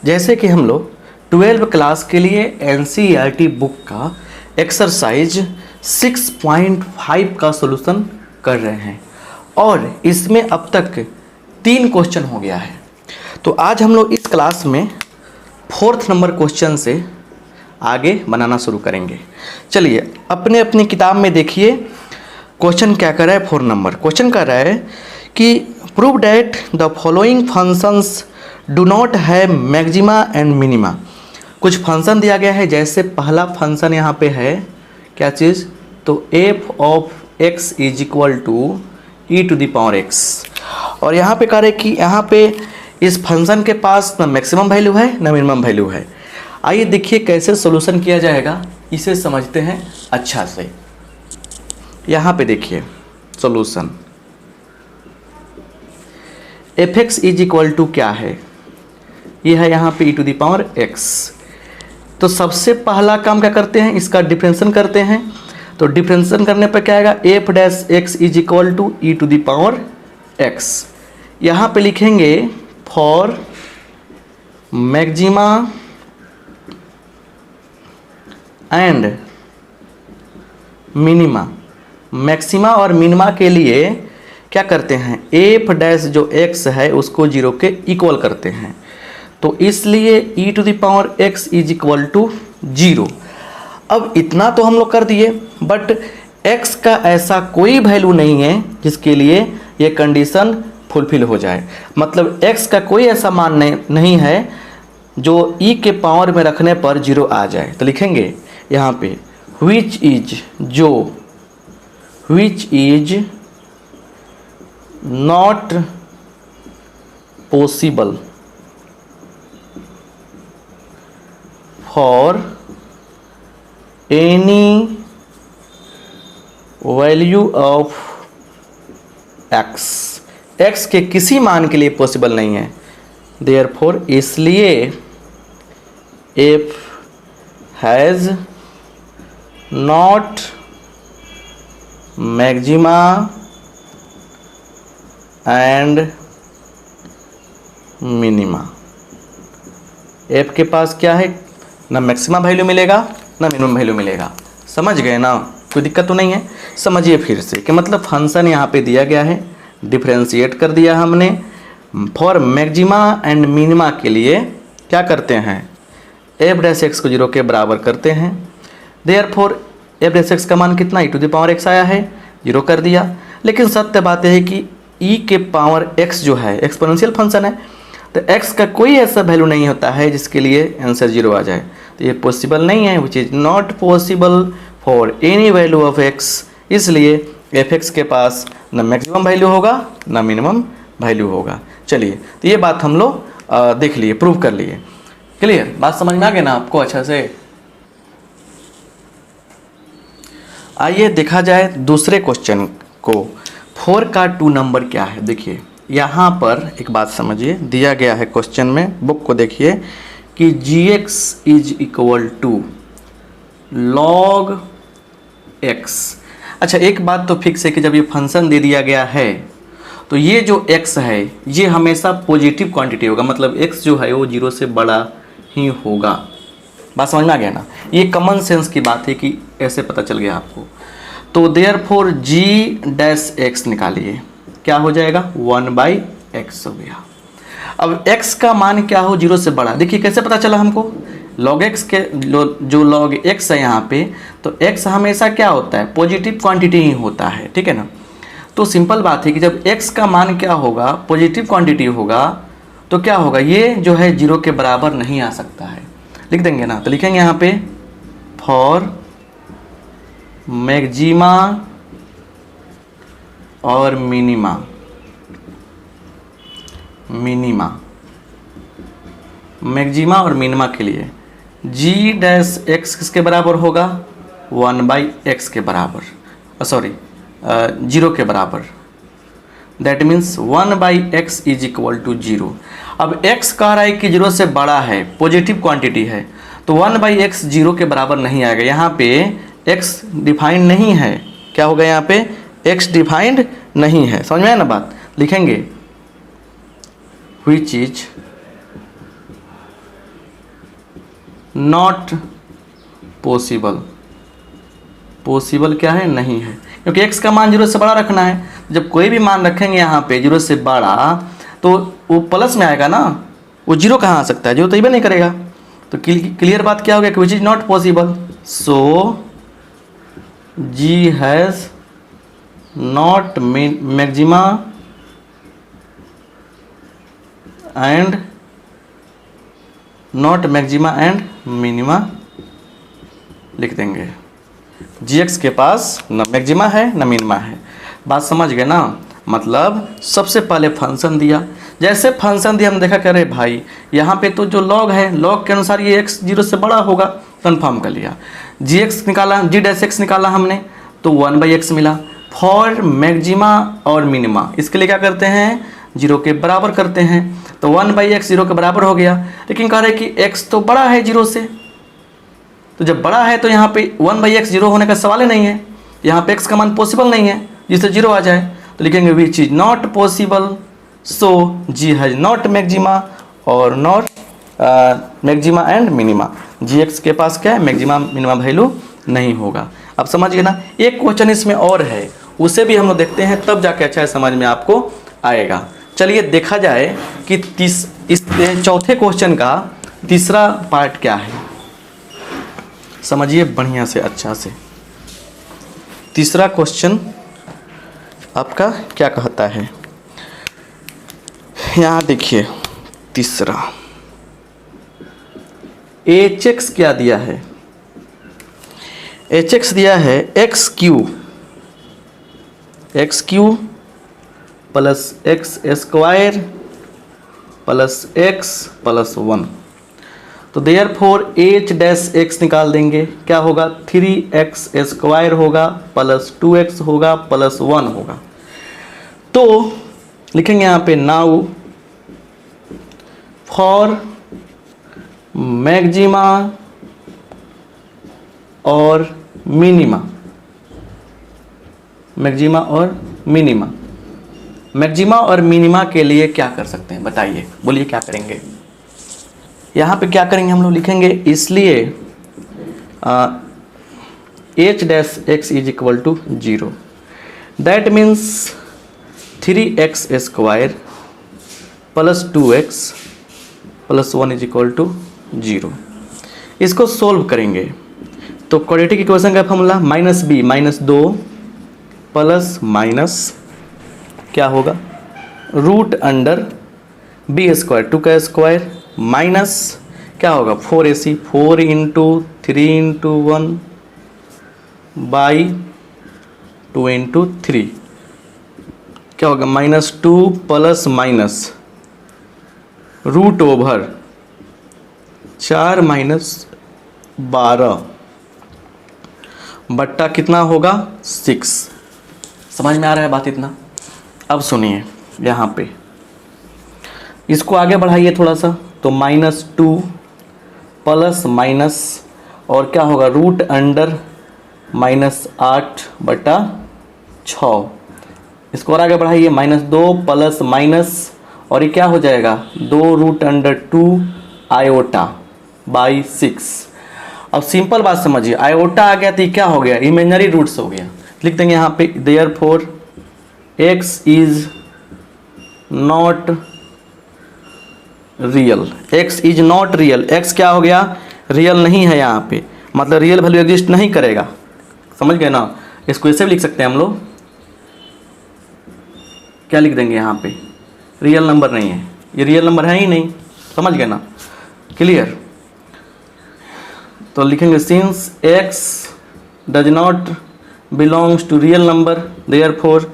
जैसे कि हम लोग 12 क्लास के लिए एनसीईआरटी बुक का एक्सरसाइज 6.5 का सॉल्यूशन कर रहे हैं और इसमें अब तक 3 क्वेश्चन हो गया है। तो आज हम लोग इस क्लास में 4th नंबर क्वेश्चन से आगे बनाना शुरू करेंगे। चलिए अपने अपनी किताब में देखिए क्वेश्चन क्या कर रहा है। 4 नंबर क्वेश्चन कर रहा है कि prove that the following functions do not have maxima and minima. कुछ फंक्शन दिया गया है, जैसे पहला फंक्शन यहाँ पे है क्या चीज़, तो F of X is equal to E to the power X. और यहाँ पे कह रहे कि यहाँ पे इस फंक्शन के पास ना मैक्सिमम वैल्यू है ना मिनिमम वैल्यू है। आइए देखिए कैसे सॉल्यूशन किया जाएगा, इसे समझते हैं अच्छा से। यहाँ पे देखिए solution, F x is equal to क्या है, ये है यहाँ पे E to the power X. तो सबसे पहला काम क्या करते हैं, इसका डिफरेंशिएशन करते हैं। तो डिफरेंशिएशन करने पर क्या आएगा, F dash x is equal to E to the power X. यहाँ पे लिखेंगे for maxima and minima. Maxima और मिनिमा के लिए क्या करते हैं, एफ डैश जो एक्स है उसको 0 के इक्वल करते हैं। तो इसलिए e to the power x is equal to 0। अब इतना तो हम लोग कर दिए, बट एक्स का ऐसा कोई वैल्यू नहीं है जिसके लिए ये कंडीशन फुलफिल हो जाए। मतलब एक्स का कोई ऐसा मान नहीं है जो ई के पावर में रखने पर 0 आ जाए। तो लिखेंगे यहाँ पे विच is not possible for any value of x. X के किसी मान के लिए पॉसिबल नहीं है, देयरफॉर इसलिए F has not maxima and minima. F के पास क्या है, ना मैक्सिमा वैल्यू मिलेगा ना मिनिमम वैल्यू मिलेगा। समझ गए ना, कोई दिक्कत तो नहीं है। समझिए फिर से कि मतलब फंक्शन यहाँ पे दिया गया है, डिफरेंशिएट कर दिया हमने। फॉर मैक्सिमा एंड मिनिमा के लिए क्या करते हैं, एफ डैश एक्स को 0 के बराबर करते हैं। देयरफॉर एफ डैश एक्स का मान कितना, ई टू द पावर एक्स आया है, 0 कर दिया। लेकिन सत्य बात है कि ई के पावर एक्स जो है एक्सपोनेंशियल फंक्शन है, तो एक्स का कोई ऐसा वैल्यू नहीं होता है जिसके लिए आंसर 0 आ जाए। तो ये पॉसिबल नहीं है, which is not possible for any value of x. इसलिए एफ एक्स के पास ना मैक्सिमम वैल्यू होगा ना मिनिमम वैल्यू होगा। चलिए तो ये बात हम लोग देख लिए, प्रूव कर लिए। क्लियर, बात समझ में आ गया ना आपको अच्छा से। आइए देखा जाए दूसरे क्वेश्चन को। 4 का 2 नंबर क्या है, देखिए यहाँ पर एक बात समझिए, दिया गया है क्वेश्चन में, बुक को देखिए कि gx is equal to log x। अच्छा एक बात तो फिक्स है कि जब ये फंक्शन दे दिया गया है तो ये जो x है ये हमेशा पॉजिटिव क्वांटिटी होगा, मतलब x जो है वो 0 से बड़ा ही होगा। बात समझ में आ गया ना, ये कॉमन सेंस की बात है कि ऐसे पता चल गया आपको। तो देयरफॉर g डैश x निकालिए, क्या हो जाएगा 1/x हो गया। अब x का मान क्या हो, 0 से बड़ा। देखिए कैसे पता चला हमको, log x के जो log x है यहाँ पे, तो x हमेशा क्या होता है, पॉजिटिव क्वांटिटी ही होता है, ठीक है ना। तो सिंपल बात है कि जब x का मान क्या होगा, पॉजिटिव क्वांटिटी होगा, तो क्या होगा, ये जो है 0 के बराबर नहीं आ सकता है। लिख देंगे ना, तो लिखेंगे यहाँ पे फॉर मैक्सिमा और मिनिमा मैक्सिमा और मिनिमा के लिए g डैश x किसके बराबर होगा, 1/x के बराबर, सॉरी 0 के बराबर। That means 1/x is equal to 0। अब x कह रहा है कि 0 से बड़ा है, पॉजिटिव क्वांटिटी है, तो 1/x 0 के बराबर नहीं आएगा। यहाँ पे x डिफाइंड नहीं है, क्या होगा यहाँ पे, x डिफाइंड नहीं है। समझ में आया ना बात। लिखेंगे which is not possible, possible क्या है, नहीं है, क्योंकि x का मान 0 से बड़ा रखना है। जब कोई भी मान रखेंगे यहाँ पे 0 से बड़ा तो वो प्लस में आएगा ना, वो 0 कहाँ आ सकता है, 0 तो ही नहीं करेगा। तो क्लियर बात क्या हो गया कि विच is not possible, so g has not maxima and not maxima and minima लिख देंगे। gx के पास न मैक्सिमा है न मिनिमा है। बात समझ गए ना, मतलब सबसे पहले फंक्शन दिया, जैसे फंक्शन दिया हम देखा करे भाई यहाँ पे तो जो लॉग है, लॉग के अनुसार ये x 0 से बड़ा होगा, कंफर्म कर लिया। gx निकाला, g' निकाला हमने तो 1/x मिला। फॉर मैक्सिमा और मिनिमा इसके लिए क्या करते हैं, 0 के बराबर करते हैं, तो 1/x 0 के बराबर हो गया। लेकिन कह रहे कि x तो बड़ा है 0 से, तो जब बड़ा है तो यहाँ पे 1/x 0 होने का सवाल ही नहीं है, यहाँ पे x का मान पॉसिबल नहीं है जिससे 0 आ जाए। तो लिखेंगे which is not possible, so g has not maxima और not maxima and minima. gx के पास क्या है, मैक्सिमा मिनिमा वैल्यू नहीं होगा। अब समझ गए ना। एक क्वेश्चन इसमें और है, उसे भी हम लोग देखते हैं, तब जाके अच्छा समझ में आपको आएगा। चलिए देखा जाए कि इस चौथे क्वेश्चन का तीसरा पार्ट क्या है, समझिए बढ़िया से अच्छा से। तीसरा क्वेश्चन आपका क्या कहता है, यहाँ देखिए तीसरा, hx क्या दिया है, hx दिया है x Q plus x square plus x plus 1। तो देयरफॉर h' निकाल देंगे, क्या होगा 3x स्क्वायर होगा प्लस 2x होगा प्लस 1 होगा। तो लिखेंगे यहाँ पे नाउ फॉर मैक्सिमा और मिनिमा, मैक्सिमा और मिनिमा, मैक्सिमा और मिनिमा के लिए क्या कर सकते हैं बताइए, बोलिए क्या करेंगे। यहाँ पे क्या करेंगे हम लोग, लिखेंगे इसलिए h' is equal to 0, that means 3x square plus 2x plus 1 is equal to 0। इसको सोल्व करेंगे तो क्वाड्रेटिक इक्वेशन का फॉर्मूला -b-2 प्लस माइनस क्या होगा रूट अंडर b स्क्वायर 2 का स्क्वायर माइनस क्या होगा 4ac 4 into 3 into 1 by 2 into 3 क्या होगा -2 plus minus root over 4 minus 12 बट्टा कितना होगा 6। समझ में आ रहा है बात इतना। अब सुनिए यहाँ पे इसको आगे बढ़ाइए थोड़ा सा, तो -2 प्लस माइनस और क्या होगा रूट अंडर -8/6। इसको और आगे बढ़ाइए -2 प्लस माइनस और ये क्या हो जाएगा 2 रूट अंडर 2 आयोटा बाई 6। अब सिंपल बात समझिए, आयोटा आ गया तो ये क्या हो गया इमेजिनरी रूट्स हो गया। लिख देंगे यहाँ पे therefore x is not real, x is not real, x क्या हो गया रियल नहीं है यहाँ पे, मतलब रियल वैल्यू एग्जिस्ट नहीं करेगा। समझ गए ना। इसको ऐसे भी लिख सकते हैं हम लोग, क्या लिख देंगे यहाँ पे रियल नंबर नहीं है, ये रियल नंबर है ही नहीं। समझ गए ना, क्लियर। तो लिखेंगे since x does not belongs to real number therefore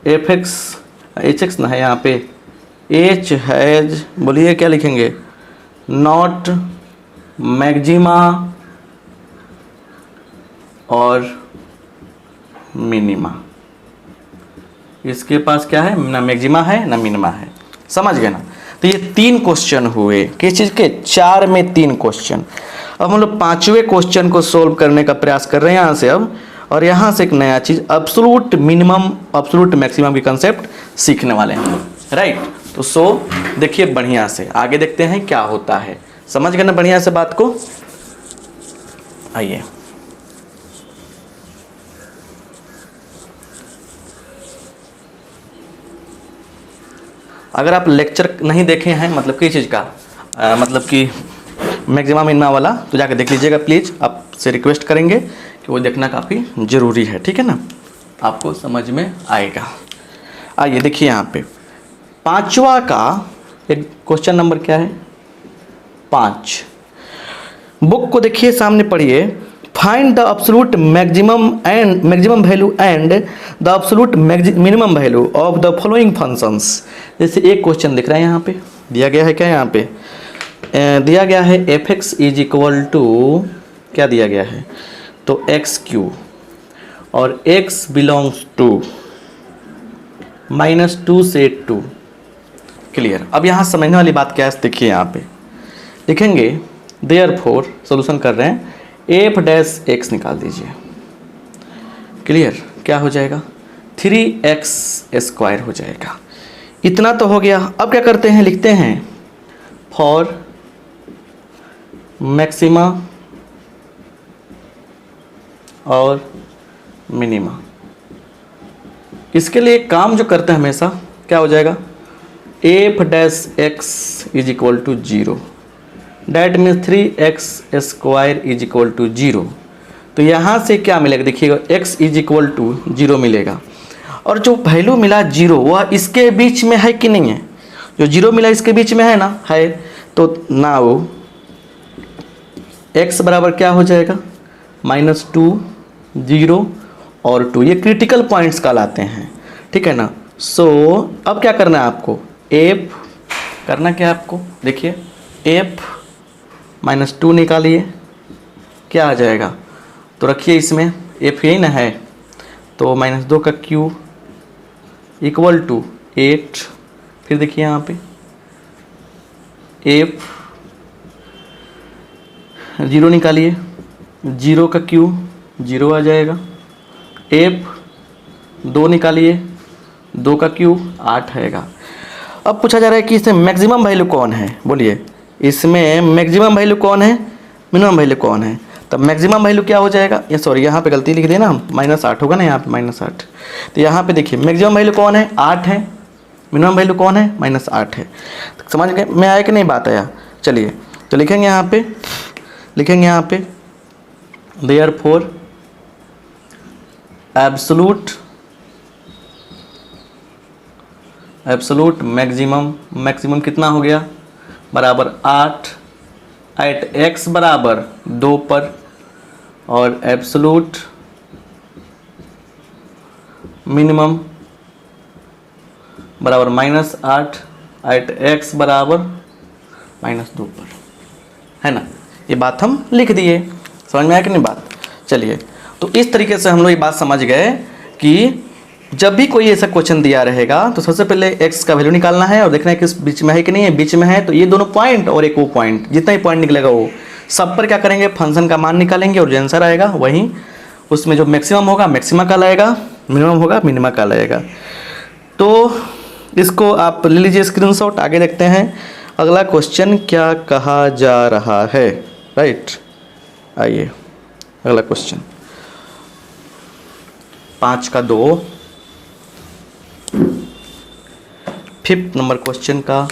hx ना है यहाँ पे h हैज, बोलिए क्या लिखेंगे नॉट मैक्सिमा और मिनिमा। इसके पास क्या है ना मैक्सिमा है ना मिनिमा है। समझ गए ना। तो ये 3 क्वेश्चन हुए, किस चीज़ के 4 में 3 क्वेश्चन। अब हम लोग 5वें क्वेश्चन को सोल्व करने का प्रयास कर रहे हैं यहाँ से अब, और यहाँ से एक नया चीज़ एब्सोल्यूट मिनिमम एब्सोल्यूट मैक्सिमम की कंसेप्ट सीखने वाले हैं, राइट। तो सो देखिए बढ़िया से आगे देखते हैं क्या होता है। समझ गए ना बढ़िया से बात को। आइए, अगर आप लेक्चर नहीं देखे हैं मतलब किस चीज़ का मतलब कि मैक्सिमा मिनिमा वाला, तो जाकर देख लीजिएगा प्लीज़। आपसे रिक्वेस्ट करेंगे कि वो देखना काफ़ी ज़रूरी है, ठीक है ना, आपको समझ में आएगा। आइए देखिए यहाँ पे पांचवा का एक क्वेश्चन नंबर क्या है, 5। बुक को देखिए, सामने पढ़िए। Find the absolute maximum value and the absolute minimum value of the following functions. जैसे एक क्वेश्चन दिख रहा है यहाँ पे, दिया गया है क्या, यहाँ पे दिया गया है f(x) इज इक्वल टू क्या दिया गया है, तो x³ और x बिलोंग्स टू -2 से 2। क्लियर। अब यहाँ समझने वाली बात क्या है, देखिए यहाँ पे लिखेंगे देयरफॉर, सॉल्यूशन कर रहे हैं, f' निकाल दीजिए। क्लियर, क्या हो जाएगा, 3x² हो जाएगा। इतना तो हो गया। अब क्या करते हैं, लिखते हैं फॉर मैक्सिमा और मिनिमा। इसके लिए काम जो करते हैं हमेशा क्या हो जाएगा, f' is equal to 0, that means 3x² is equal to 0। तो यहाँ से क्या मिलेगा, देखिएगा x इज इक्वल टू 0 मिलेगा, और जो वैल्यू मिला 0 वह इसके बीच में है कि नहीं है, जो 0 मिला इसके बीच में है ना, है। तो नाउ x बराबर क्या हो जाएगा, -2, 0 और 2, ये क्रिटिकल पॉइंट्स कहलाते हैं, ठीक है ना। सो अब क्या करना है आपको, f करना क्या है आपको, देखिए f -2 निकालिए, क्या आ जाएगा, तो रखिए इसमें f यही ना है, तो -2 का क्यूब इक्वल टू 8। फिर देखिए यहाँ पे f 0 निकालिए, 0 का क्यूब 0 आ जाएगा। f 2 निकालिए, 2 का क्यूब 8 आएगा। अब पूछा जा रहा है कि इसमें मैक्सिमम वैल्यू कौन है, बोलिए इसमें मैक्सिमम वैल्यू कौन है, मिनिमम वैल्यू कौन है। तब मैक्सिमम वैल्यू क्या हो जाएगा, ये सॉरी यहाँ पे गलती लिख देना, -8 होगा ना यहाँ पे, -8। तो यहाँ पे देखिए मैक्सिमम वैल्यू कौन है, 8 है, मिनिमम वैल्यू कौन है, -8 है। समझ में आया कि नहीं, बात आया। चलिए तो लिखेंगे यहाँ पे, लिखेंगे यहाँ पे देयरफॉर एब्सोल्यूट मैक्सिमम कितना हो गया, बराबर 8 एट x बराबर 2 पर, और एब्सोल्यूट मिनिमम बराबर -8 एट x बराबर -2 पर, है ना। ये बात हम लिख दिए, समझ में आया कि नहीं बात। चलिए तो इस तरीके से हम लोग ये बात समझ गए कि जब भी कोई ऐसा क्वेश्चन दिया रहेगा तो सबसे पहले x का वैल्यू निकालना है और देखना है कि इस बीच में है कि नहीं है। बीच में है तो ये दोनों पॉइंट और एक वो पॉइंट, जितना ही पॉइंट निकलेगा वो सब पर क्या करेंगे, फंक्शन का मान निकालेंगे, और जो आंसर आएगा वही उसमें जो मैक्सिमम होगा मैक्सिमा का लाएगा, मिनिमम होगा मिनिमा का लाएगा। तो इसको आप ले लीजिए स्क्रीनशॉट। आगे देखते हैं अगला क्वेश्चन क्या कहा जा रहा है, राइट। आइए अगला क्वेश्चन 5 का 2, 5th नंबर क्वेश्चन का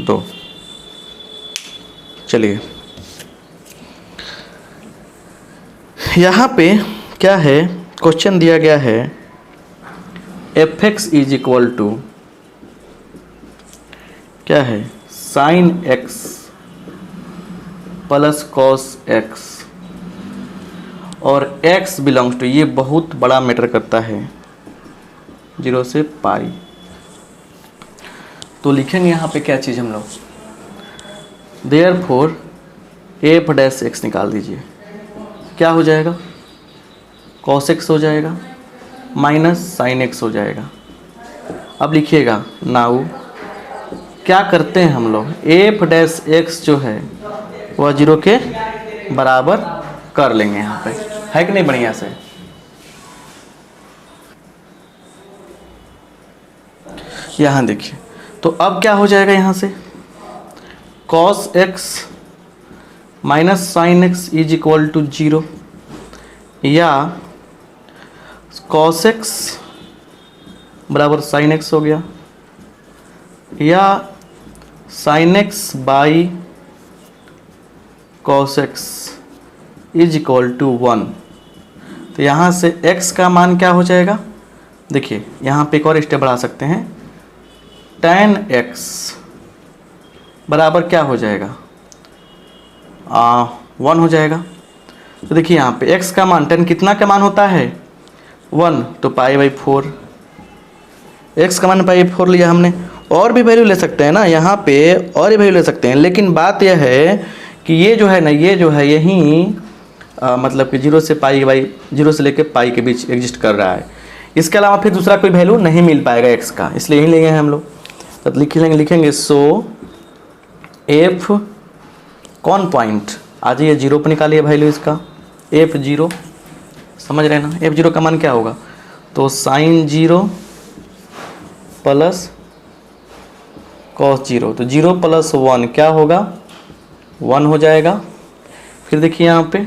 2। चलिए यहाँ पे क्या है, क्वेश्चन दिया गया है f(x) इज इक्वल टू क्या है, sin x plus cos x, और x बिलोंग्स टू, ये बहुत बड़ा मैटर करता है, 0 से पाई। तो लिखेंगे यहाँ पे क्या चीज़ हम लोग, देयरफॉर f' निकाल दीजिए, क्या हो जाएगा, cos x हो जाएगा माइनस sin x हो जाएगा। अब लिखिएगा नाउ क्या करते हैं हम लोग, f' जो है वह 0 के बराबर कर लेंगे, यहाँ पे है कि नहीं बढ़िया से। यहाँ देखिए तो अब क्या हो जाएगा, यहाँ से cos x minus sine x is equal to 0, या कॉस एक्स बराबर साइन एक्स हो गया, या sine x by cos x is equal to 1। तो यहाँ से x का मान क्या हो जाएगा, देखिए यहाँ पे एक और स्टेप बढ़ा सकते हैं, tan x बराबर क्या हो जाएगा, 1 हो जाएगा। तो देखिए यहाँ पे x का मान tan कितना का मान होता है 1, तो π/4, x का मान π/4 लिया हमने। और भी वैल्यू ले सकते हैं ना यहाँ पे, और भी वैल्यू ले सकते हैं, लेकिन बात यह है कि ये जो है ना, ये जो है यही मतलब कि 0 से π/0 से लेकर पाई के बीच एग्जिस्ट कर रहा है। इसके अलावा फिर दूसरा कोई वैल्यू नहीं मिल पाएगा x का, इसलिए यही लेंगे हम लोग। तो लिखेंगे सो f कौन पॉइंट, आ जाइए 0 पर निकालिए वैल्यू इसका, f0 समझ रहे हैं ना, f0 का मान क्या होगा, तो साइन 0 प्लस कॉस 0, तो 0 प्लस 1 क्या होगा 1 हो जाएगा। फिर देखिए यहाँ पे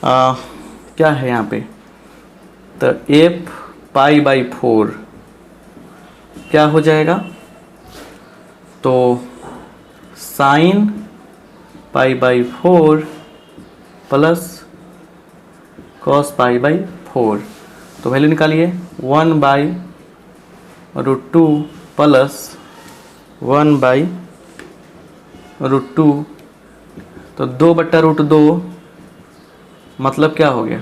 क्या है यहाँ पे, तो f π/4 क्या हो जाएगा, तो साइन π/4 प्लस कॉस π/4, तो वैल्यू निकालिए 1/√2 प्लस 1/√2, तो 2/√2 मतलब क्या हो गया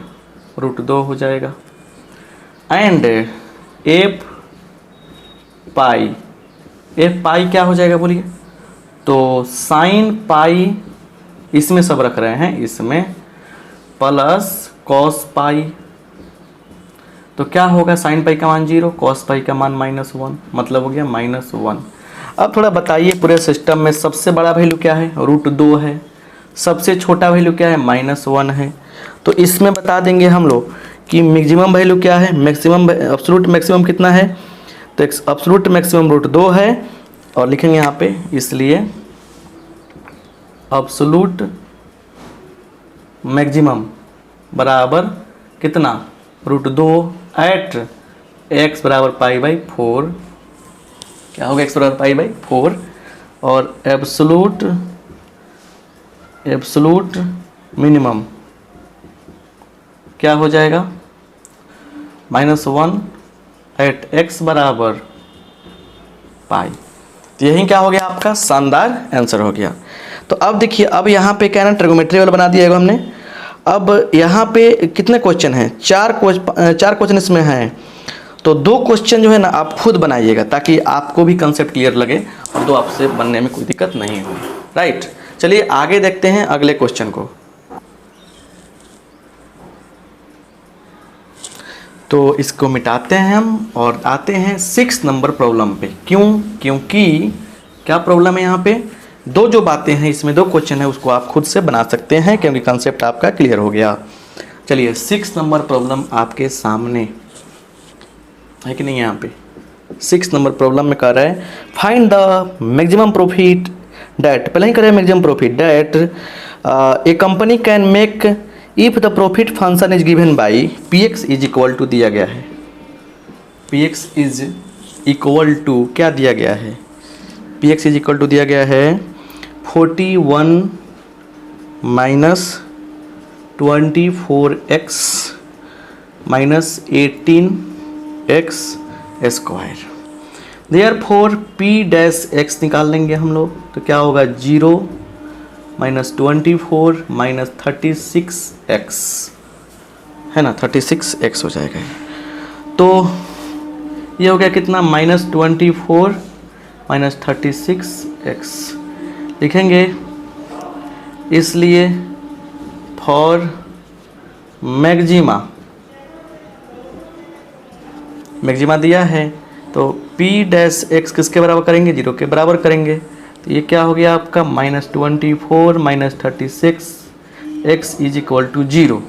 √2 हो जाएगा। एंड f पाई क्या हो जाएगा बोलिए, तो साइन पाई इसमें सब रख रहे हैं, इसमें प्लस कॉस पाई, तो क्या होगा साइन पाई का मान 0, कॉस पाई का मान -1, मतलब हो गया -1। अब थोड़ा बताइए पूरे सिस्टम में सबसे बड़ा वैल्यू क्या है, √2 है, सबसे छोटा वैल्यू क्या है -1 है। तो इसमें बता देंगे हम लोग कि मैक्सिमम वैल्यू क्या है, मैक्सिमम एब्सोल्यूट मैक्सिमम कितना है, तो एब्सोल्यूट मैक्सिमम √2 है, और लिखेंगे यहाँ पे इसलिए एब्सोल्यूट मैक्सिमम बराबर कितना √2 एट x बराबर π/4, क्या होगा x बराबर π/4, और एब्सोल्यूट मिनिमम क्या हो जाएगा -1 एट x बराबर पाई। तो यही क्या हो गया आपका शानदार आंसर हो गया। तो अब देखिए, अब यहाँ पे क्या है ना, ट्रिगोमेट्री वाला बना दिया है हमने। अब यहाँ पे कितने क्वेश्चन हैं, 4 क्वेश्चन इसमें हैं, तो 2 क्वेश्चन जो है ना आप खुद बनाइएगा ताकि आपको भी कंसेप्ट क्लियर लगे और तो आपसे बनने में कोई दिक्कत नहीं हो। राइट, चलिए आगे देखते हैं अगले क्वेश्चन को। तो इसको मिटाते हैं हम और आते हैं 6 नंबर प्रॉब्लम पे। क्योंकि क्या प्रॉब्लम है यहाँ पे, 2 जो बातें हैं इसमें 2 क्वेश्चन है, उसको आप खुद से बना सकते हैं क्योंकि कंसेप्ट आपका क्लियर हो गया। चलिए 6 नंबर प्रॉब्लम आपके सामने है कि नहीं, यहाँ पे 6 नंबर प्रॉब्लम में कह रहा है find the maximum profit that, पहले ही करें maximum profit that a company can make if the profit function is given by px is equal to दिया गया है, px इज इक्वल टू क्या दिया गया है, px इज इक्वल टू दिया गया है 41 minus 24x minus 18x square. Therefore p dash x निकाल लेंगे हम लोग, तो क्या होगा 0 माइनस 24 माइनस 36x है ना, 36x हो जाएगा। तो ये हो गया कितना -24 माइनस 36x लिखेंगे, इसलिए फॉर मैक्सिमा दिया है तो p डैश x किसके बराबर करेंगे, 0 के बराबर करेंगे। तो ये क्या हो गया आपका -24 minus 36x is equal to 0।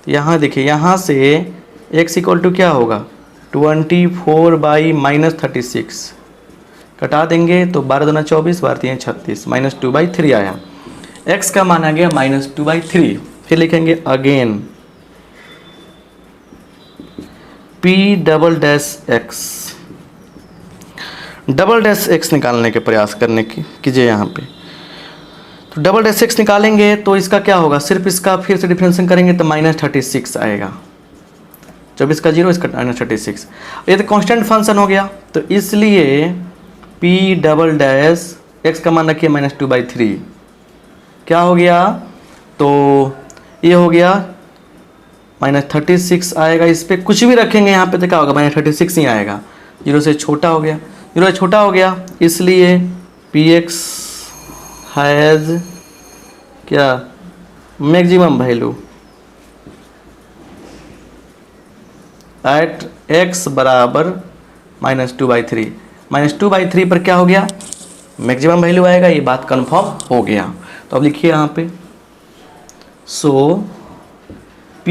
तो यहाँ देखिए, यहाँ से x इक्वल टू क्या होगा 24 बाई -36, कटा देंगे तो 12 दूना 24, 12 तीन 36, -2/3 आया। x का मान आ गया -2/3। फिर लिखेंगे अगेन P�XX, $x निकालने के प्रयास करने की कीजिए यहाँ पे। तो $x निकालेंगे तो इसका क्या होगा, सिर्फ इसका फिर से डिफरेंशिएशन करेंगे तो -36 आएगा। 24 का 0, इसका -36। ये तो कांस्टेंट फंक्शन हो गया, तो इसलिए P�XX का मान रखिए -2/3। क्या हो गया, तो ये हो गया -36 आएगा। इस पर कुछ भी रखेंगे यहाँ पे तो क्या होगा, -36 ही आएगा। 0 से छोटा हो गया, 0 से छोटा हो गया, इसलिए Px हैज़ क्या मैक्सिमम वैल्यू एट x बराबर -2/3। -2/3 पर क्या हो गया, मैक्सिमम वैल्यू आएगा। ये बात कंफर्म हो गया। तो अब लिखिए यहाँ पे, सो P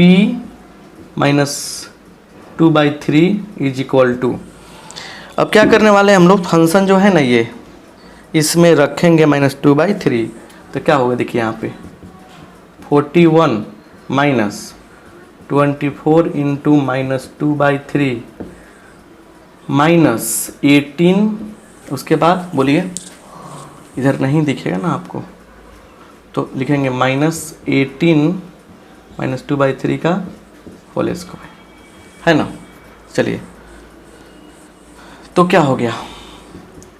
-2/3 इज इक्वल टू, अब क्या करने वाले हैं हम लोग, फंक्शन जो है ना ये इसमें रखेंगे -2/3, तो क्या होगा देखिए यहाँ पे 41 माइनस 24 इंटू -2/3 -18, उसके बाद बोलिए, इधर नहीं दिखेगा ना आपको, तो लिखेंगे -18 -2/3 का होल स्क्वायर, है ना। चलिए, तो क्या हो गया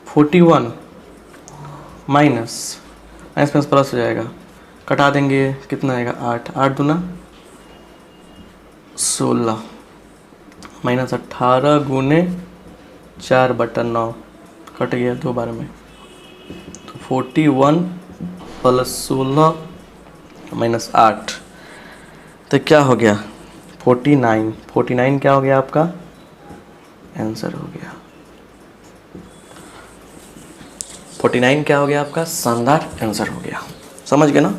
41 माइनस प्लस हो जाएगा, कटा देंगे कितना आएगा 8, 8 दूना 16 -18 गुने 4/9 कट गया 2 बार में, तो 41 प्लस 16 -8, तो क्या हो गया 49। 49 क्या हो गया आपका आंसर हो गया। 49 क्या हो गया आपका शानदार आंसर हो गया। समझ गए ना।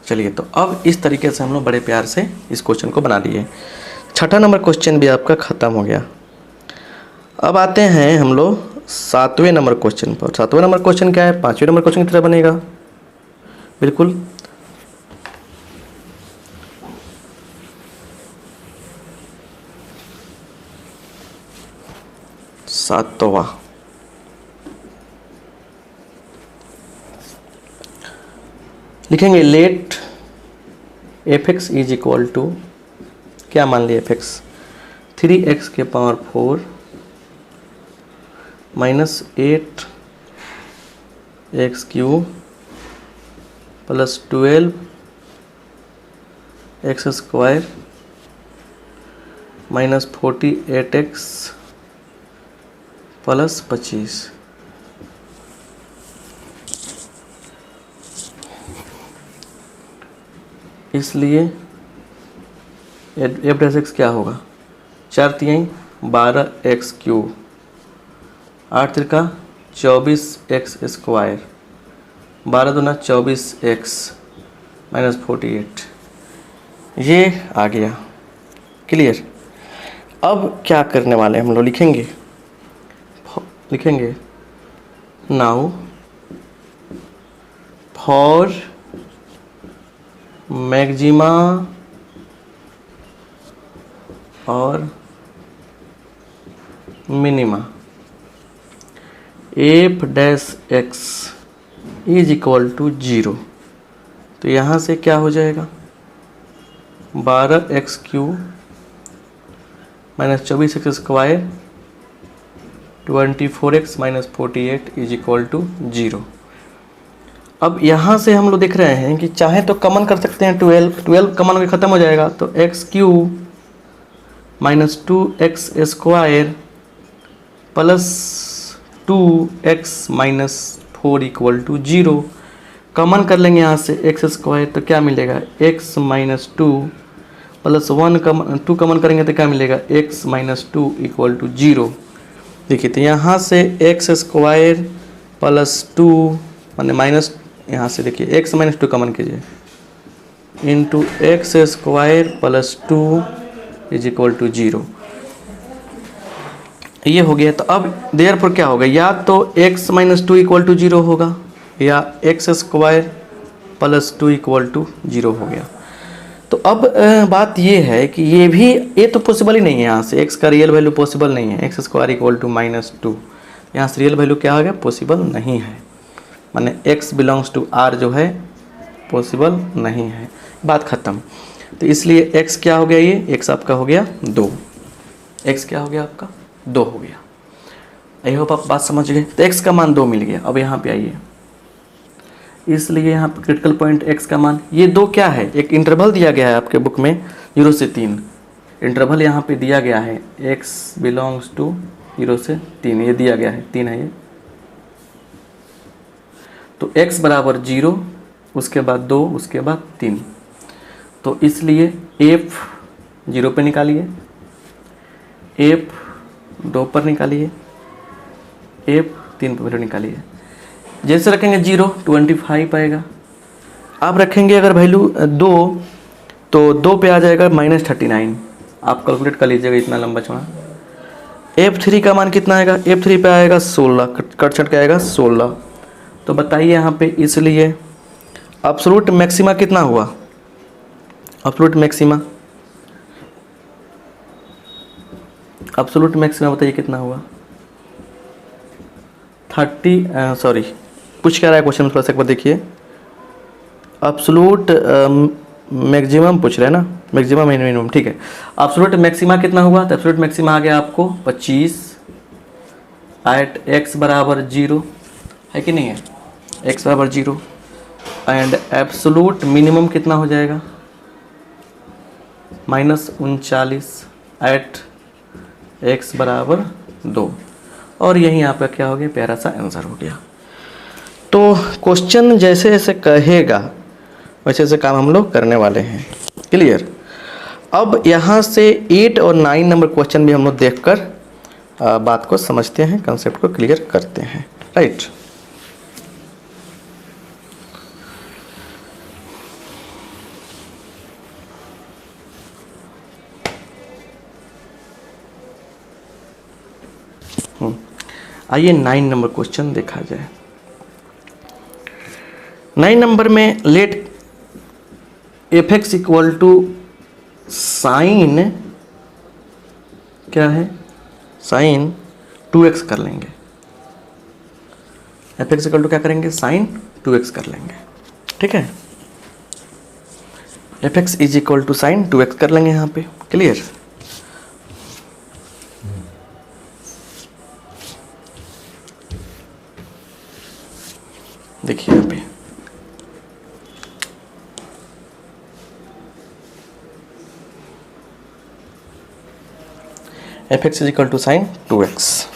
चलिए, तो अब इस तरीके से हम लोग बड़े प्यार से इस क्वेश्चन को बना लिए। 6ठा नंबर क्वेश्चन भी आपका ख़त्म हो गया। अब आते हैं हम लोग 7वें नंबर क्वेश्चन पर। 7वां नंबर क्वेश्चन क्या है, 5वें नंबर क्वेश्चन की तरह बनेगा बिल्कुल। सातवां, लिखेंगे late f(x) is equal to, क्या मान लिया f(x) 3x के power 4 -8x³ plus 12x² -48x plus 25। इसलिए f(x) क्या होगा, 4 तिहाई 12x³, 8 त्रिका 24x², 12 दूना 24x -48, ये आ गया। क्लियर। अब क्या करने वाले हम लोग, लिखेंगे नाउ फॉर मैक्सिमा और minima f(x) is equal to 0। तो यहाँ से क्या हो जाएगा 12x³ -24x² 24x -48 is equal to 0। अब यहाँ से हम लोग देख रहे हैं कि चाहे तो कमन कर सकते हैं 12 कमन में ख़त्म हो जाएगा, तो x³ -2x² plus 2x -4 equal to 0। कमन कर लेंगे यहाँ से x², तो क्या मिलेगा x -2 प्लस 2 कमन करेंगे तो क्या मिलेगा x -2 इक्वल टू 0। देखिए, तो यहाँ से x² प्लस 2 माने माइनस, यहाँ से देखिए x -2 कमन कीजिए into x² plus 2 is equal to 0। ये हो गया। तो अब देयरफॉर क्या होगा, या तो x - 2 = 0 होगा या x² + 2 = 0 हो गया। तो अब बात ये है कि ये तो पॉसिबल ही नहीं है। यहाँ से x का रियल वैल्यू पॉसिबल नहीं है, x² = -2। यहाँ से रियल वैल्यू क्या हो गया, पॉसिबल नहीं है, माने x बिलोंग्स टू r जो है पॉसिबल नहीं है, बात ख़त्म। तो इसलिए x क्या हो गया, ये x आपका हो गया 2, x क्या हो गया आपका 2 हो गया। आई होप आप बात समझ गए। तो x का मान 2 मिल गया। अब यहाँ पे आइए, इसलिए यहाँ पे क्रिटिकल पॉइंट x का मान, ये 2 क्या है, एक इंटरवल दिया गया है आपके बुक में 0 से 3, इंटरवल यहाँ पे दिया गया है x बिलोंग्स टू 0 से 3, ये दिया गया है 3 है ये। तो x बराबर 0, उसके बाद 2, उसके बाद 3। तो इसलिए f 0 पे निकालिए, f 2 पर निकालिए, f 3 पर निकालिए। जैसे रखेंगे 0 25 आएगा। आप रखेंगे अगर वैल्यू 2 तो 2 पे आ जाएगा -39। आप कैलकुलेट कर लीजिएगा इतना लंबा चौड़ा। f3 का मान कितना आएगा, f3 पे आएगा 16, कट छट के आएगा 16। तो बताइए यहाँ पे, इसलिए एब्सोल्यूट मैक्सिमा कितना हुआ, एब्सोल्यूट मैक्सिमा बताइए कितना हुआ, 30 सॉरी कुछ कह रहा है क्वेश्चन, थोड़ा सा एक बार देखिए। एब्सोल्यूट मैक्सिमम पूछ रहे हैं ना, मैक्सिमम मिनिमम, ठीक है। एब्सोल्यूट मैक्सिमा कितना हुआ, तो एब्सोल्यूट मैक्सिमा आ गया आपको 25 एट x बराबर 0 है कि नहीं है, x बराबर 0। एंड एब्सोल्यूट मिनिमम कितना हो जाएगा, -39 एट x बराबर 2। और यही आपका क्या हो गया, प्यारा सा आंसर हो गया। तो क्वेश्चन जैसे जैसे कहेगा वैसे वैसे काम हम लोग करने वाले हैं, क्लियर। अब यहाँ से 8 और 9 नंबर क्वेश्चन भी हम लोग देखकर बात को समझते हैं, कंसेप्ट को क्लियर करते हैं, राइट। आइए 9 नंबर क्वेश्चन देखा जाए। 9 नंबर में लेट f(x) = साइन क्या है, साइन 2x कर लेंगे। f(x) = क्या करेंगे, साइन 2x कर लेंगे, ठीक है। f(x) = साइन 2x कर लेंगे यहाँ पे, क्लियर। देखिए यहाँ पे f(x) = साइन 2x।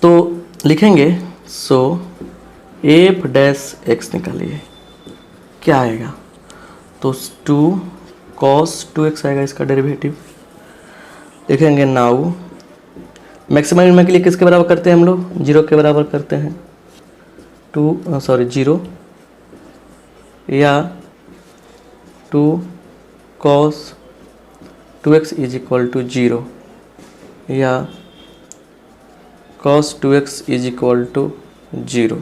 तो लिखेंगे सो f(x) निकालिए, क्या आएगा, तो 2 cos 2x आएगा इसका डेरिवेटिव। लिखेंगे नाउ मैक्सिमम मिनिमम के लिए किसके बराबर करते हैं हम लोग, 0 के बराबर करते हैं, 0 या 2 cos 2x = 0 या cos 2x = 0।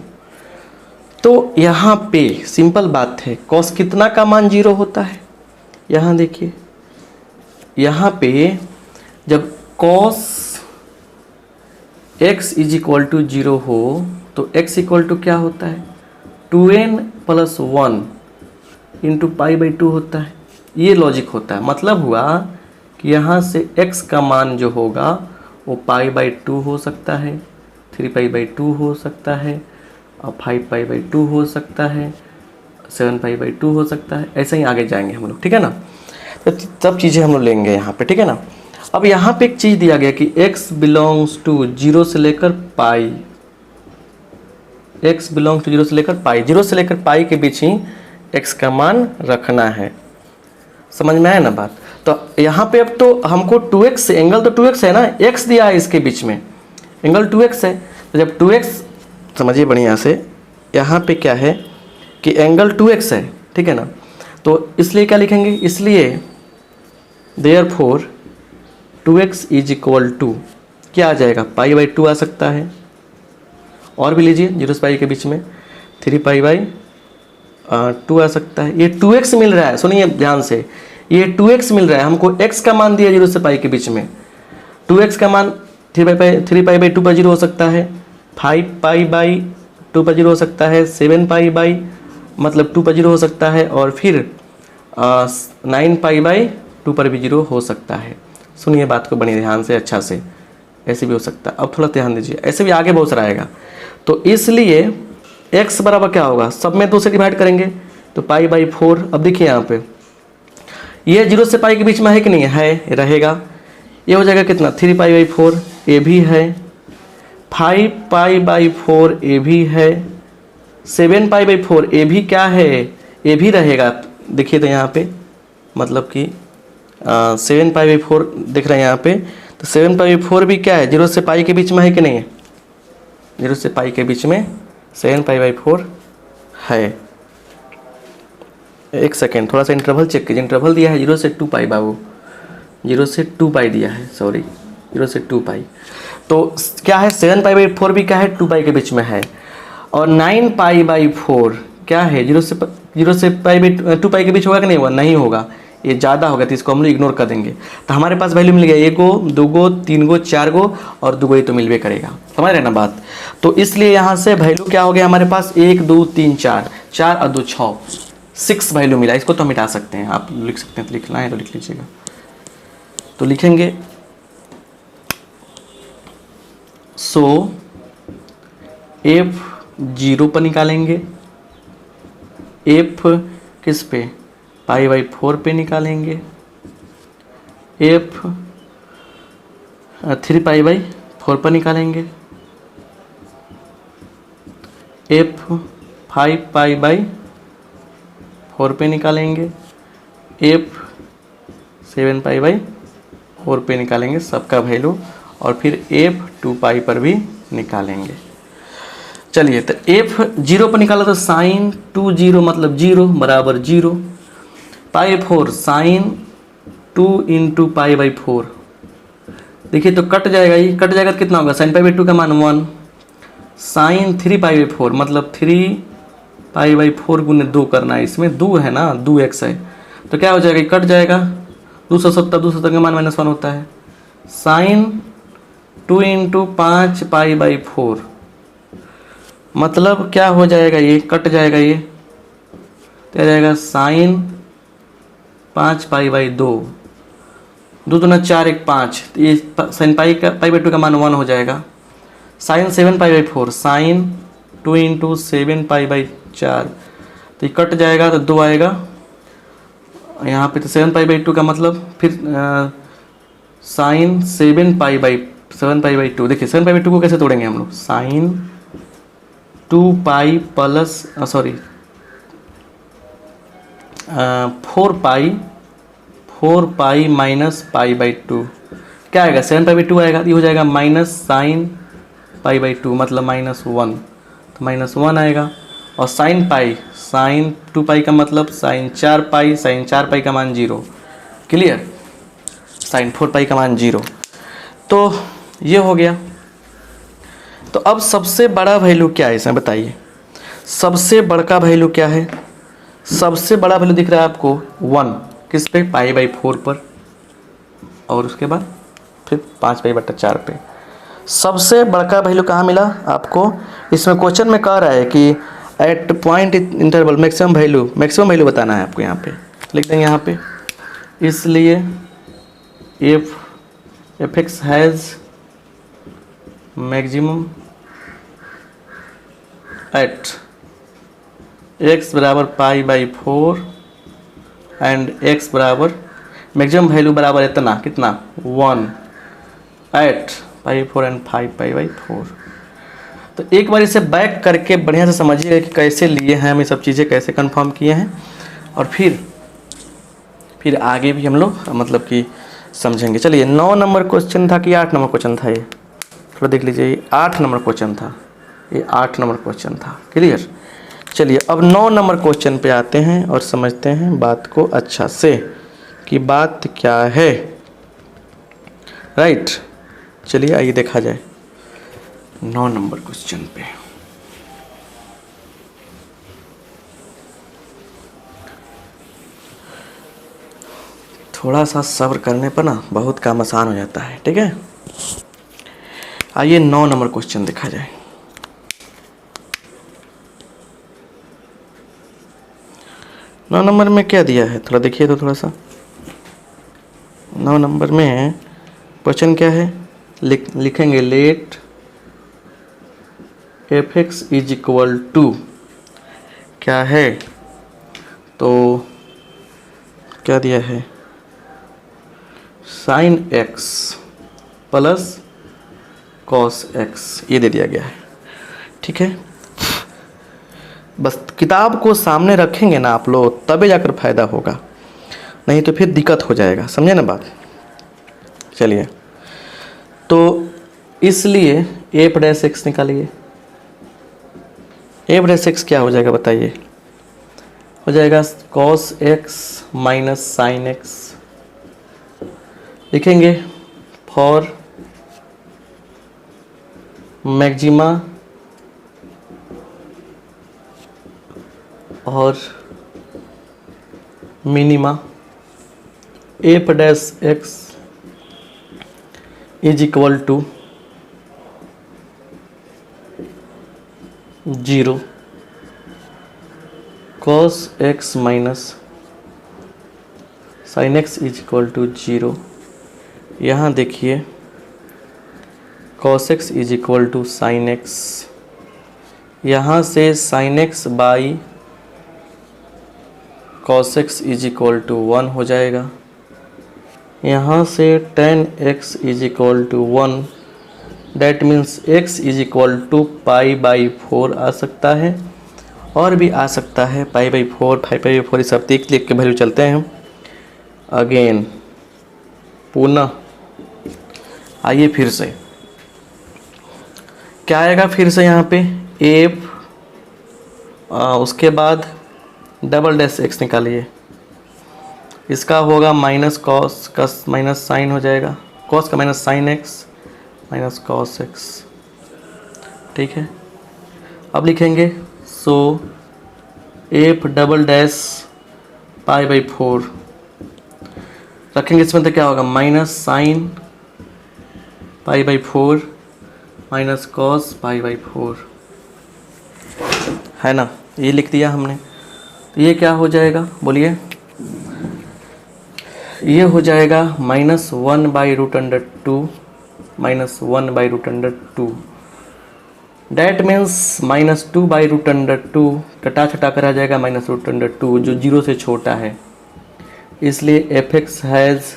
तो यहाँ पे सिंपल बात है, cos कितना का मान 0 होता है, यहाँ देखिए, यहाँ पे जब cos x = 0 हो तो x = क्या होता है, 2n + 1 × π/2 होता है। ये लॉजिक होता है, मतलब हुआ कि यहाँ से x का मान जो होगा वो π/2 हो सकता है, 3π/2 हो सकता है, और 5π/2 हो सकता है, 7π/2 हो सकता है, ऐसे ही आगे जाएंगे हम लोग, ठीक है ना। तो सब चीज़ें हम लोग लेंगे यहाँ पे, ठीक है ना। अब यहाँ पे एक चीज़ दिया गया कि x बिलोंग्स टू 0 से लेकर पाई, x बिलोंग्स टू 0 से लेकर पाई, 0 से लेकर पाई के बीच ही x का मान रखना है, समझ में आया ना बात। तो यहाँ पे अब तो हमको 2x, एंगल तो 2x है ना, x दिया है इसके बीच में, एंगल 2x है। तो जब 2x, समझिए बढ़िया से, यहाँ पे क्या है कि एंगल 2x है, ठीक है ना। तो इसलिए क्या लिखेंगे, इसलिए therefore 2x is equal to क्या आ जाएगा, पाई बाई 2 आ सकता है। और भी लीजिए 0 से पाई के बीच में 3 पाई बाई 2 आ सकता है। ये 2x मिल रहा है, सुनिए ध्यान से, ये 2x मिल रहा है हमको, x का मान दिया 0 से पाई के बीच में, 2x का मान 3 पाई बाई 2 पर 0 हो सकता है, 5 पाई बाई 2 पर 0 हो सकता है, 7 पाई बाई मतलब 2 पर 0 हो सकता है, और फिर 9 पाई बाई 2 पर भी 0 हो सकता है। सुनिए बात को बड़ी ध्यान से, अच्छा से, ऐसे भी हो सकता है। अब थोड़ा ध्यान दीजिए, ऐसे भी आगे बहुत सारा आएगा। तो इसलिए x बराबर क्या होगा, सब में 2 से डिवाइड करेंगे तो पाई बाई 4। अब देखिए यहाँ पे ये 0 से पाई के बीच में है कि नहीं है, रहेगा। ये हो जाएगा कितना, 3 पाई बाई 4, ये भी है, 5 पाई बाई 4 ये भी है, 7 पाई बाई 4 ये भी क्या है, ये भी रहेगा। देखिए तो यहाँ पे मतलब कि 7 पाई बाई 4 दिख रहा है यहाँ पे, तो 7 पाई बाई 4 भी क्या है, 0 से पाई के बीच में है कि नहीं है, 0 से पाई के बीच में 7 पाई बाई 4 है। एक सेकेंड, थोड़ा सा इंटरवल चेक कीजिए, इंटरवल दिया है 0 से 2 पाई बाबू, 0 से 2 पाई दिया है, सॉरी 0 से 2 पाई। तो क्या है, 7 पाई बाई 4 भी क्या है, 2 पाई के बीच में है, और 9 पाई बाई 4 क्या है, 0 से पाई बाई 2 पाई के बीच होगा कि नहीं होगा, नहीं होगा, ये ज़्यादा होगा, तो इसको हम लोग इग्नोर कर देंगे। तो हमारे पास वैल्यू मिल गया 1 गो, 2 गो, 3 गो, 4 गो, और 2 गो ये तो मिलवे करेगा, समझ रहे ना बात। तो इसलिए यहाँ से वैल्यू क्या हो गया हमारे पास, 1 2 3 4, 4 और 2 6 वैल्यू मिला। इसको तो हम मिटा सकते हैं, आप लिख सकते हैं, तो लिखना है तो लिख लीजिएगा। तो लिखेंगे सो f 0 पर निकालेंगे, f किस पे, पाई बाई 4 पे निकालेंगे, f 3 पाई बाई 4 पर निकालेंगे, f 5 पाई बाई 4 पे निकालेंगे, f 7 पाई बाई 4 पे निकालेंगे सबका वैल्यू, और फिर f 2 पाई पर भी निकालेंगे। चलिए तो f 0 पर निकाला तो साइन 2 0 मतलब 0 बराबर 0, पाई 4 साइन 2 इंटू पाई बाई 4, देखिए तो कट जाएगा, ये कट जाएगा तो कितना होगा, साइन पाई बाई 2 का मान 1, साइन 3 पाई बाई 4 मतलब 3 पाई बाई 4 गुने 2 करना है, इसमें 2 है ना, 2x है, तो क्या हो जाएगा, कट जाएगा, 270 का मान -1 होता है, साइन 2 इंटू 5 पाई बाई 4 मतलब क्या हो जाएगा, ये कट जाएगा, ये क्या जाएगा, साइन 5 पाई बाई 2, 2 दूना 4 1 5, तो ये साइन पाई बाई 2 का मान 1 हो जाएगा, sine 7 pi by 4 sine 2 into 7 pi by 4, तो ये कट जाएगा तो 2 आएगा यहाँ पे, तो 7 पाई बाई 2 का मतलब फिर साइन 7 पाई बाई 2, देखिए 7 पाई बाई 2 को कैसे तोड़ेंगे हम लोग, sine 2 pi plus 4 pi minus pi by 2, क्या आएगा, 7 पाई बाई 2 आएगा, ये हो जाएगा माइनस साइन पाई बाई 2 मतलब -1, तो -1 आएगा, और साइन 2 पाई का मतलब साइन 4 पाई का मान 0, क्लियर, साइन 4 पाई का मान 0, तो ये हो गया। तो अब सबसे बड़ा वैल्यू क्या है इसमें बताइए, सबसे बड़ा वैल्यू क्या है, सबसे बड़ा वैल्यू दिख रहा है आपको 1, किस पे, पाई बाई 4 पर, और उसके बाद फिर 5 पाई बटा 4 पे। सबसे बड़ा वैल्यू कहाँ मिला आपको, इसमें क्वेश्चन में कह रहा है कि at point interval maximum value बताना है आपको, यहाँ पे लिख देंगे यहाँ पे, इसलिए f x has maximum at x बराबर पाई बाई 4 एंड x बराबर मैक्सिमम वैल्यू बराबर इतना, कितना 1 at pi 4 and 5 pi by 4। तो एक बार इसे बैक करके बढ़िया से समझिएगा कि कैसे लिए हैं हम ये सब चीज़ें, कैसे कंफर्म किए हैं, और फिर आगे भी हम लोग मतलब कि समझेंगे। चलिए 9 नंबर क्वेश्चन था कि 8 नंबर क्वेश्चन था, ये थोड़ा देख लीजिए, ये 8 नंबर क्वेश्चन था, ये 8 नंबर क्वेश्चन था, क्लियर। चलिए अब 9 नंबर क्वेश्चन पे आते हैं और समझते हैं बात को अच्छा से कि बात क्या है। राइट। चलिए आइए देखा जाए 9 नंबर क्वेश्चन पे। थोड़ा सा सब्र करने पर ना बहुत काम आसान हो जाता है, ठीक है। आइए 9 नंबर क्वेश्चन देखा जाए। 9 नंबर में क्या दिया है, थोड़ा देखिए तो थोड़ा सा। 9 नंबर में क्वेश्चन क्या है, लिखेंगे let f x is equal to क्या है, तो क्या दिया है, sine x plus cos x, ये दे दिया गया है, ठीक है। बस किताब को सामने रखेंगे ना आप लोग, तभी जाकर फायदा होगा, नहीं तो फिर दिक्कत हो जाएगा, समझे ना बात। चलिए, तो इसलिए एफ डैश एक्स निकालिए। एफ डैश एक्स क्या हो जाएगा बताइए, हो जाएगा cos x minus sine x. लिखेंगे फॉर मैक्सिमा और minima f dash x is equal to 0 cos x minus sine x is equal to 0। यहाँ देखिए cos x is equal to sine x, यहाँ से sine x by cos x is equal to 1 हो जाएगा। यहाँ से tan x is equal to 1, that means x is equal to pi by 4 आ सकता है, और भी आ सकता है पाई बाई 4, 5 बाई 4, सब लिख के वैल्यू चलते हैं। अगेन पुनः आइए फिर से क्या आएगा, फिर से यहाँ पे एफ, उसके बाद डबल डैश एक्स निकालिए। इसका होगा माइनस कॉस का माइनस साइन हो जाएगा, कॉस का minus sine x minus cos x, ठीक है। अब लिखेंगे so f double dash pi by 4 रखेंगे, इसमें तो क्या होगा minus sine pi by 4 minus cos pi by 4, है ना, ये लिख दिया हमने। तो ये क्या हो जाएगा बोलिए, ये हो जाएगा minus 1 by root under 2 minus 1 by root under 2, that means minus 2 by root under 2 कटा छटा कर आ जाएगा माइनस रूट अंडर 2, जो 0 से छोटा है। इसलिए f x has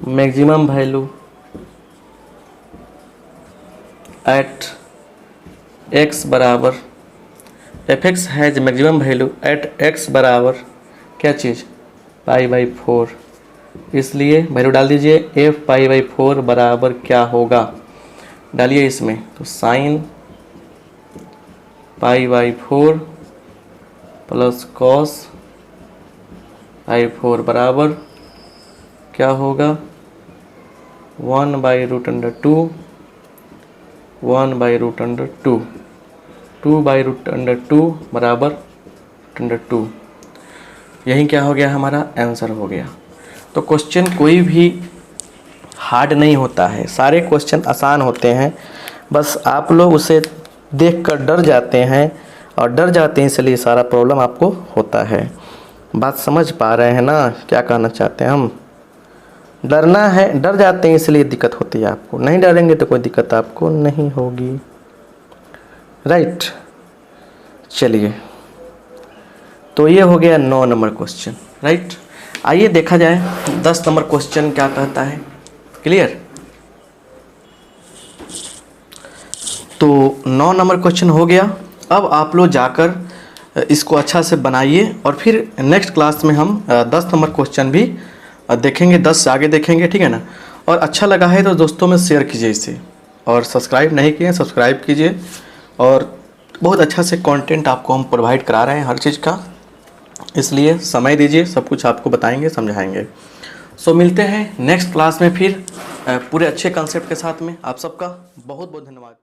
maximum value at x बराबर, f x has maximum value at x बराबर क्या चीज़, पाई बाई 4। इसलिए वैल्यू डाल दीजिए, एफ पाई बाई 4 बराबर क्या होगा, डालिए इसमें, तो sine pi by 4 plus cos pi 4 बराबर क्या होगा 1 by root under 2, 1 by root under 2, 2 by root under 2 बराबर रूट अंडर 2। यही क्या हो गया, हमारा आंसर हो गया। तो क्वेश्चन कोई भी हार्ड नहीं होता है, सारे क्वेश्चन आसान होते हैं, बस आप लोग उसे देखकर डर जाते हैं, और डर जाते हैं इसलिए सारा प्रॉब्लम आपको होता है। बात समझ पा रहे हैं ना, क्या कहना चाहते हैं हम। डरना है, डर जाते हैं इसलिए दिक्कत होती है आपको, नहीं डरेंगे तो कोई दिक्कत आपको नहीं होगी, राइट। चलिए, तो ये हो गया 9 नंबर क्वेश्चन, राइट। आइए देखा जाए 10 नंबर क्वेश्चन क्या कहता है, क्लियर। तो 9 नंबर क्वेश्चन हो गया। अब आप लोग जाकर इसको अच्छा से बनाइए, और फिर नेक्स्ट क्लास में हम 10 नंबर क्वेश्चन भी देखेंगे, 10 से आगे देखेंगे, ठीक है ना। और अच्छा लगा है तो दोस्तों में शेयर कीजिए इसे, और सब्सक्राइब नहीं किए सब्सक्राइब कीजिए। और बहुत अच्छा से कंटेंट आपको हम प्रोवाइड करा रहे हैं हर चीज़ का, इसलिए समय दीजिए, सब कुछ आपको बताएंगे समझाएंगे। सो मिलते हैं नेक्स्ट क्लास में फिर पूरे अच्छे कंसेप्ट के साथ में। आप सबका बहुत बहुत धन्यवाद।